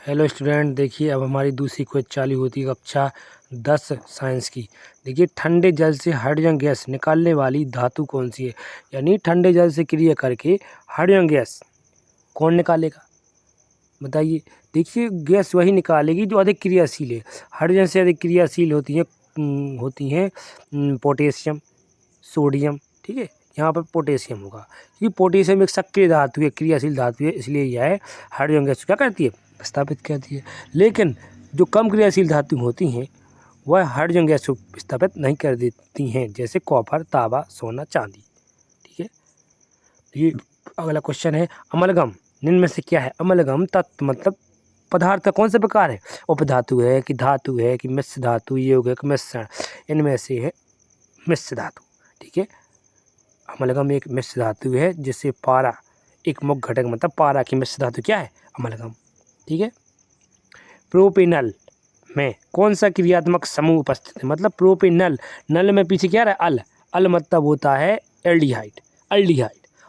Hello student, देखिए अब हमारी दूसरी क्विज चालू होती है कक्षा 10 साइंस की। देखिए, ठंडे जल से हाइड्रोजन गैस निकालने वाली धातु कौन सी है। यानी ठंडे जल से क्रिया करके हाइड्रोजन गैस कौन निकालेगा, बताइए। देखिए, गैस वही निकालेगी जो अधिक क्रियाशील है। हाइड्रोजन से अधिक क्रियाशील होती हैं पोटेशियम, सोडियम। ठीक है, यहाँ पर पोटेशियम होगा क्योंकि पोटेशियम एक सक्रिय धातु है, क्रियाशील धातु है, इसलिए यह है हाइड्रोजन गैस क्या करती है, विस्थापित करती है। लेकिन जो कम क्रियाशील धातु होती हैं वह हाइड्रोजन गैस को विस्थापित नहीं कर देती हैं, जैसे कॉपर, तांबा, सोना, चांदी। ठीक है, ये अगला क्वेश्चन है, अमलगम निम्न में से क्या है। अमलगम तत्व मतलब पदार्थ का कौन सा प्रकार है। उपधातु है कि धातु है कि मिश्र धातु, यौगिक, मिश्रण, इनमें से है मिश्र धातु। ठीक है, अमलगम एक मिश्र धातु है जिससे पारा एक मुख्य घटक, मतलब पारा की मिश्र धातु क्या है, अमलगम। ठीक है, प्रोपेनल में कौन सा क्रियात्मक समूह उपस्थित है। मतलब प्रोपेनल, नल में पीछे क्या रहा है, अल मतलब होता है एल्डिहाइड,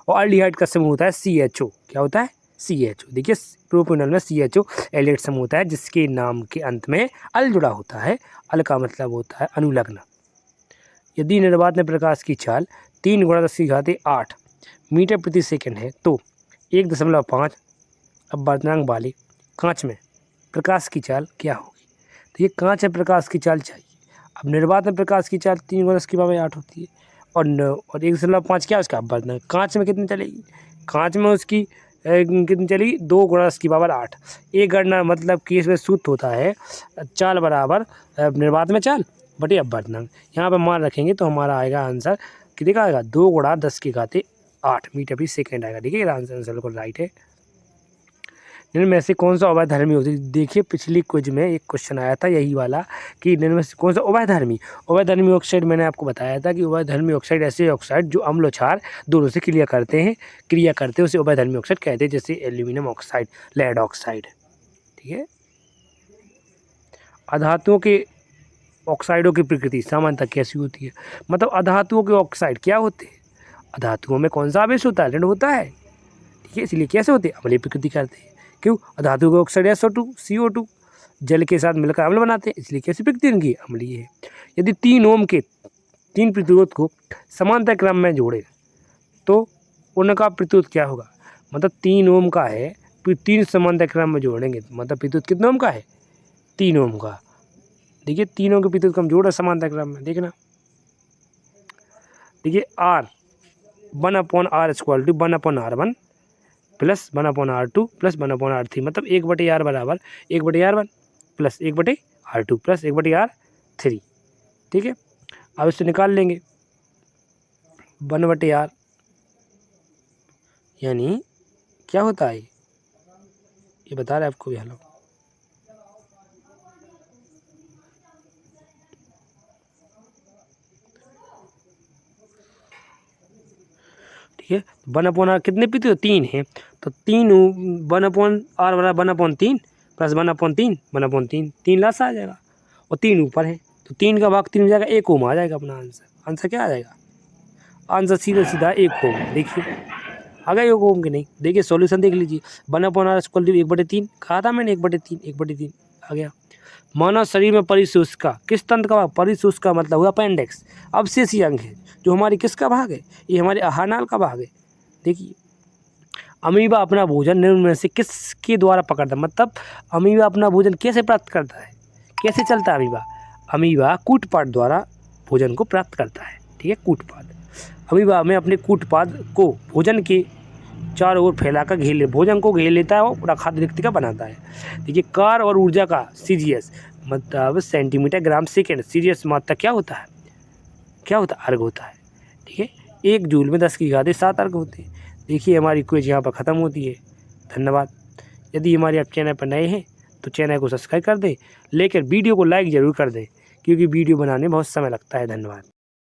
और एल्डिहाइड का समूह होता है CHO। क्या होता है, CHO। देखिए, प्रोपेनल में CHO एल्डिहाइड समूह होता है जिसके नाम के अंत में अल जुड़ा होता है। अल का मतलब होता है अनुलग्न। यदि निर्वात में प्रकाश की चाल 3 × 10⁸ मीटर प्रति सेकंड है तो 1.5 अपवर्तनांक वाले कांच में प्रकाश की चाल क्या होगी। तो ये कांच में प्रकाश की चाल चाहिए। अब निर्वात में प्रकाश की चाल 3 × 10⁸ होती है और 1.5 क्या है उसका अपवर्तनांक। कांच में कितनी चलेगी, कांच में उसकी कितनी चलेगी, 2 × 10⁸। एक गणना मतलब कि इसमें सूत्र होता है चाल बराबर निर्वात में चाल बटे अपवर्तनांक। यहाँ पर मान रखेंगे तो हमारा आएगा आंसर कितने का आएगा, 2 × 10⁸ मीटर प्रति सेकंड आएगा। देखिए, आंसर बिल्कुल राइट है। निम्न में से कौन सा उभयधर्मी होती है। देखिए, पिछली क्विज में एक क्वेश्चन आया था यही वाला कि निम्न में से कौन सा उभयधर्मी ऑक्साइड। मैंने आपको बताया था कि उभयधर्मी ऑक्साइड ऐसे ऑक्साइड जो अम्ल और क्षार दोनों से क्रिया करते हैं उसे उभयधर्मी ऑक्साइड कहते हैं, जैसे एल्यूमिनियम ऑक्साइड, लेड ऑक्साइड। ठीक है, अधातुओं के ऑक्साइडों की प्रकृति सामान्यतः कैसी होती है। मतलब अधातुओं के ऑक्साइड क्या होते हैं, अधातुओं में कौन सा आवेश होता है, ऋण होता है। ठीक है, इसलिए कैसे होते हैं, अम्लीय प्रकृति करते हैं। क्यों, अधातु के ऑक्साइड SO2 CO2 जल के साथ मिलकर अम्ल बनाते हैं, इसलिए कैसी प्रकृति इनकी, अम्लीय है। यदि 3 ओम के 3 प्रतिरोध को समांतर क्रम में जोड़े तो उनका प्रतिरोध क्या होगा। मतलब 3 ओम का है, फिर 3 समांतर क्रम में जोड़ेंगे मतलब प्रतिरोध कितने ओम का है, 3 ओम का। देखिए, 3 ओम के प्रतिरोध को हम जोड़ रहे समांतर क्रम में, देखना। देखिए, R 1/R = 1/R1 plus 1/R2 plus 1/R3, मतलब 1/R बराबर 1/R1 plus 1/R2 plus 1/R3। ठीक है, अब इससे निकाल लेंगे 1/R यानी क्या होता है, ये बता रहे आपको भी। हेलो, ठीक है, 1/R कितने पीते हो, 3 है, तो 3 1/R बराबर 1/3 प्लस 1/3 1/3, 3 लास्ट आ जाएगा और 3 ऊपर है तो 3 का भाग 3 हो जाएगा, 1 ओम आ जाएगा अपना आंसर। आंसर क्या आ जाएगा, आंसर सीधा 1 ओम। देखिए, आ गया 1 ओम के नहीं। देखिए, सॉल्यूशन देख लीजिए, 1/R = 1/3 कहा था मैंने, 1/3 आ गया। मानव शरीर में परिशोषका किस तंत्र का भाग, परिशोषका मतलब हुआ अपेंडिक्स, अवशेषीय अंग है जो हमारी किसका भाग है, ये हमारे आहार नाल का भाग है। देखिए, अमीबा अपना भोजन निम्न में से किसके द्वारा पकड़ता है। मतलब अमीबा अपना भोजन कैसे प्राप्त करता है, कैसे चलता है अमीबा कूटपाद द्वारा भोजन को प्राप्त करता है। ठीक है, कूटपाद, अमीबा में अपने कूटपाद को भोजन के चारों ओर फैलाकर भोजन को घेर लेता है और पूरा खाद्य रिक्ति का बनाता है। देखिए, कार्य और ऊर्जा का CGS मतलब सेंटीमीटर ग्राम सेकेंड, CGS मात्रा क्या होता है, अर्घ होता है। ठीक है, 1 जूल में 10⁻7 अर्घ होते हैं। देखिए, हमारी क्विज यहाँ पर ख़त्म होती है। धन्यवाद। यदि हमारे आप चैनल पर नए हैं तो चैनल को सब्सक्राइब कर दें, लेकिन वीडियो को लाइक ज़रूर कर दें क्योंकि वीडियो बनाने में बहुत समय लगता है। धन्यवाद।